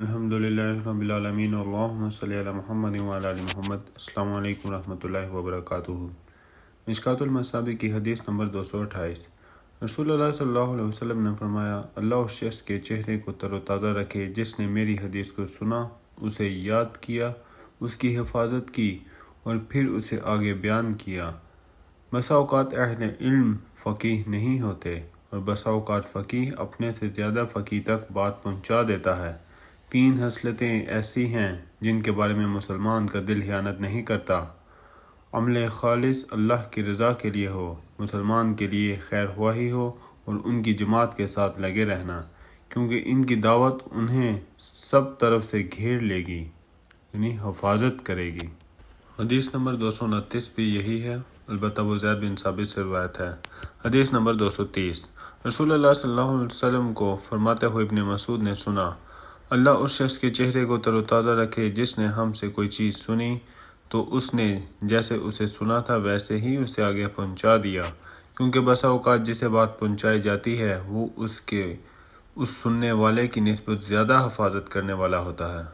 الحمدللہ رب العالمین اللہم صلی علی محمد وعلی آل محمد۔ السلام علیکم ورحمۃ اللہ وبرکاتہ۔ مشکوٰۃ المصابیح کی حدیث نمبر 228۔ رسول اللہ صلی اللہ علیہ وسلم نے فرمایا، اللہ اس شخص کے چہرے کو تر و تازہ رکھے جس نے میری حدیث کو سنا، اسے یاد کیا، اس کی حفاظت کی اور پھر اسے آگے بیان کیا۔ بسا اوقات اہل علم فقیہ نہیں ہوتے اور بسا اوقات فقیہ اپنے سے زیادہ فقیہ تک بات پہنچا دیتا ہے۔ 3 خصلتیں ایسی ہیں جن کے بارے میں مسلمان کا دل خیانت نہیں کرتا۔ عمل خالص اللہ کی رضا کے لیے ہو، مسلمان کے لیے خیر خواہی ہو اور ان کی جماعت کے ساتھ لگے رہنا، کیونکہ ان کی دعوت انہیں سب طرف سے گھیر لے گی، یعنی حفاظت کرے گی۔ حدیث نمبر 229 بھی یہی ہے، البتہ وہ زید بن ثابت سے روایت ہے۔ حدیث نمبر 230۔ رسول اللہ صلی اللہ علیہ وسلم کو فرماتے ہوئے ابن مسعود نے سنا، اللہ اس شخص کے چہرے کو تر و تازہ رکھے جس نے ہم سے کوئی چیز سنی تو اس نے جیسے اسے سنا تھا ویسے ہی اسے آگے پہنچا دیا، کیونکہ بسا اوقات جسے بات پہنچائی جاتی ہے وہ اس سننے والے کی نسبت زیادہ حفاظت کرنے والا ہوتا ہے۔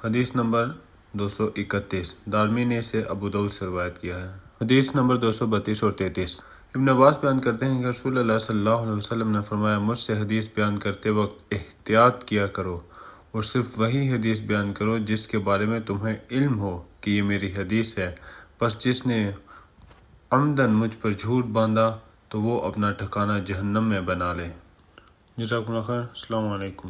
حدیث نمبر 231۔ دارمی نے اسے ابو داؤد سے روایت کیا ہے۔ حدیث نمبر 232 اور 33۔ ابن عباس بیان کرتے ہیں کہ رسول اللہ صلی اللہ علیہ وسلم نے فرمایا، مجھ سے حدیث بیان کرتے وقت احتیاط کیا کرو اور صرف وہی حدیث بیان کرو جس کے بارے میں تمہیں علم ہو کہ یہ میری حدیث ہے، پس جس نے عمدن مجھ پر جھوٹ باندھا تو وہ اپنا ٹھکانہ جہنم میں بنا لے۔ جزاکم اللہ خیر۔ السلام علیکم۔